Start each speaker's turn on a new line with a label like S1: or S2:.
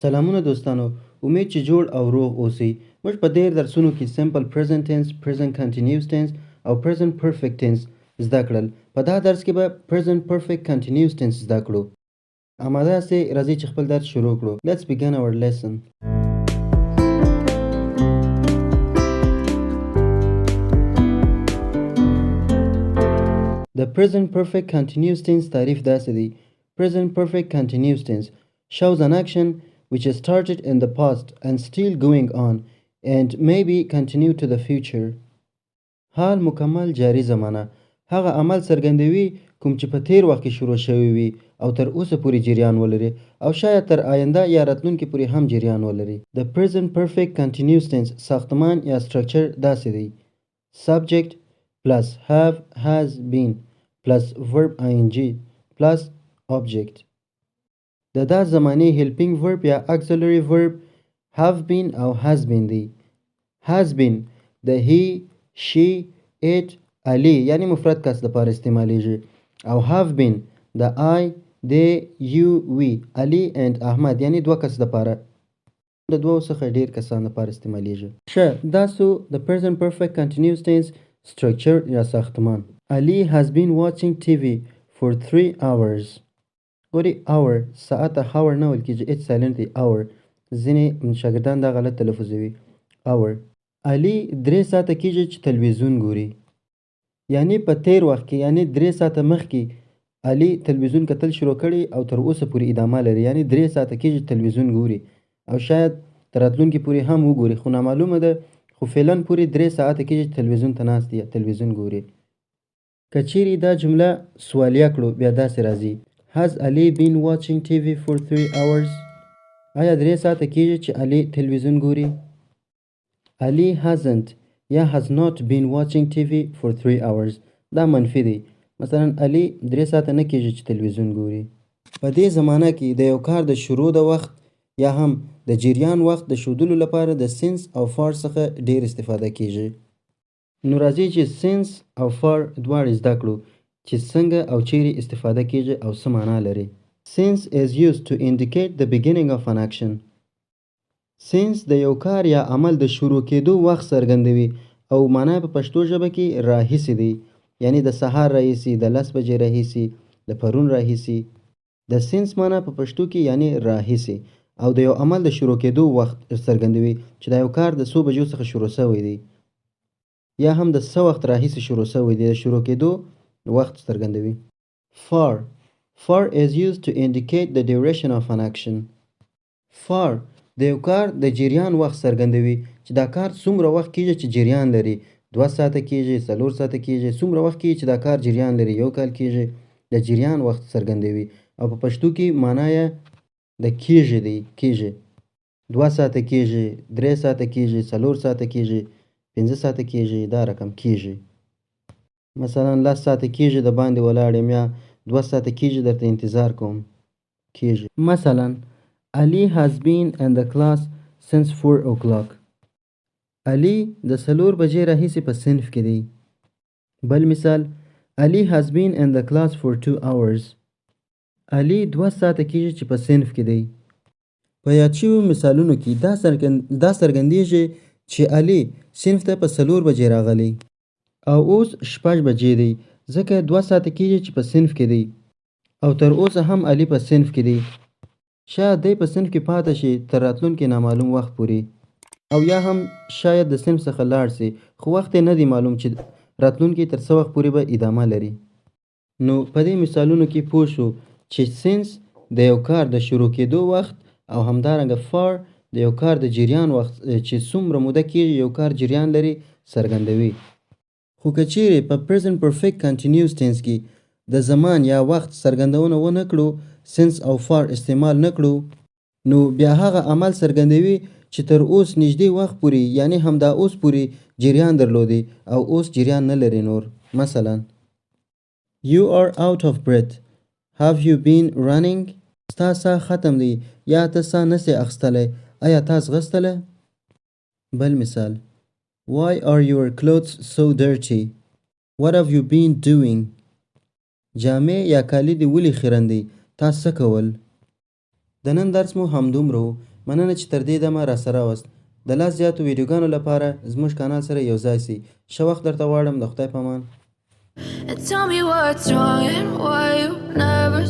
S1: سلامونه دوستانو، امید چې جوړ او روغ اوسئ. موږ په دې درسونو کې سمپل پریزنت ټینس، پریزنت کنټینیوس ټینس او پریزنت پرفیکټ ټینس زده کړل. په دا درس کې به پریزنت پرفیکټ کنټینیوس ټینس زده کړو. اماده یاستئ؟ راځئ چې خپل درس شروع کړو. Let's begin our lesson. The present perfect continuous tense تعریف داسې دی. Present perfect continuous tense shows an action which is started in the past and still going on and maybe continue to the future. حال مکمل جاری زمانه هغه عمل څرګندوي کوم چې په تیر وخت کې شروع شوی وي او تر اوسه پورې جریان ولري او شاید تر آینده یا راتلونکي پورې هم جریان ولري. The present perfect continuous tense ساختمان یا structure داسې دی. Subject plus have has been plus verb ing plus object. د دا زمانه helping verb یا auxiliary verb have been او has been دی. has been د he, she, it, علی یعنی مفرد کس لپاره استعمالیږي او have been د I, they, you, we علی and احمد یعنی دوه کس لپاره د دوه څخه ډیر کسان لپاره استعمالیږي. ښه دا سو د present perfect continuous tense structure یا ساختمان. Ali has been watching TV for 3 hours. ګوري hour ساعت hour نه ویل کېږي it's silent دی hour. ځینې شاګردان دا غلط تلفظوي hour. علي 3 ساعته کېږي چې تلویزیون ګوري. یعنی په تیر وخت کې یعنی 3 ساعته مخکې علي تلویزیون کتل شروع کړي او تر اوسه پورې ادامه لري. یعنی 3 ساعته کېږي تلویزیون ګوري او شاید تر راتلونکي پورې هم وګوري خو نامعلومه ده خو فعلا پورې 3 ساعته کېږي تلویزیون ته ناست دی تلویزیون ګوري. که چیرې دا جمله سوالیه کړو بیا داسې راځي. Has Ali been watching TV for 3 hours? آیا 3 ساعته کېږي چې علي تلویزیون ګوري؟ Ali hasn't یا has not been watching TV for 3 hours. دا منفي دی. مثلا علي 3 ساعته نه کېږي چې تلویزیون ګوري. په دې زمانه کې د یو کار د شروع د وخت یا هم د جریان وخت د ښودلو لپاره د سنس او فار څخه ډیر استفاده کېږي. نو راځي چې سنس او فار دواړه زده کړو چې څنګه او چیرې استفاده کېږي او څه معنا لري. Since is used to indicate the beginning of an action. Since د یو کار یا عمل د شروع کېدو وخت څرګندوي او معنا په پښتو ژبه کې راهیسې دی. یعنی د سهار راهیسې، د 10 بجې راهیسې، د پرون راهیسې. د سنس معنا په پښتو کې یعنی راهیسې او د یو عمل د شروع کېدو وخت څرګندوي چې دا یو کار د څو بجو څخه شروع شوی دی یا هم د څه وخت راهیسې شروع شوی دی. د شروع کېدو وخت څرګندوي. Far is used to indicate the duration of an action. Far د یو کار د جریان وخت څرګندوي چې دا کار څومره وخت کېږي چې جریان لري. 2 ساعته کېږي، 4 ساعته کېږي، څومره وخت کېږي چې دا کار جریان لري. 1 کال کېږي. د جریان وخت څرګندوي او په پښتو کې معنا یې د کېږي دی. کېږي 2 ساعته کېږي، 3 ساعته کېږي، 4 ساعته کېږي، 5 ساعته کېږي. دا رقم کېږي. مثلا 10 ساعته کېږي د باندې ولاړ یم یا 2 ساعته کېږي درته انتظار کوم. کېږي. مثلا Ali has been in the class since 4 o'clock. Ali د 4 بجې راهیسې په صنف کې دی. بل مثال Ali has been in the class for 2 hours. Ali 2 ساعته کېږي چې په صنف کې دی. په یاد شویو مثالونو کې دا څرګندېږي چې علي صنف ته په 4 بجې راغلی او اوس 6 بجې دی ځکه 2 ساعته کېږي چې په صنف کې دی او تر اوسه هم علي په صنف کې دی. شاید دی په صنف کې پاتې شي تر راتلونکي نامعلوم وخت پورې او یا هم شاید د صنف څخه لاړ شي خو وخت یې نه دی معلوم چې راتلونکي تر څه وخت پورې به ادامه لري. نو په دې مثالونو کې پوه شو چې سنس د یو کار د شروع کېدو وخت او همدارنګه فار د یو کار د جریان وخت چې څومره موده کېږي یو کار جریان لري څرګندوي. خو که چیرې په present perfect continuous tense کې د زمان یا وخت څرګندونه ونه کړو، سنس او فار استعمال نه کړو، نو بیا هغه عمل څرګندوي چې تر اوس نږدې وخت پورې یعنی همدا اوس پورې جریان درلودي او اوس جریان نه لري نور. مثلا You are out of breath. Have you been running? ستا ساه ختم دی یا ته ساه نسې اخیستلی. آیا تا ځغستله؟ بل مثال Why are your clothes so dirty? What have you been doing? جامې یا کالي دې ولې خیرن دی؟ تا څه کول؟ د نن درس مو همدومره و. مننه چې تر دې دمه راسره واست. د لا زیاتو ویډیوګانو لپاره زموږ کانال سره یو ځای سئ. ښه وخت درته غواړم. د خدای په امان.
S2: And tell me what's wrong and why you never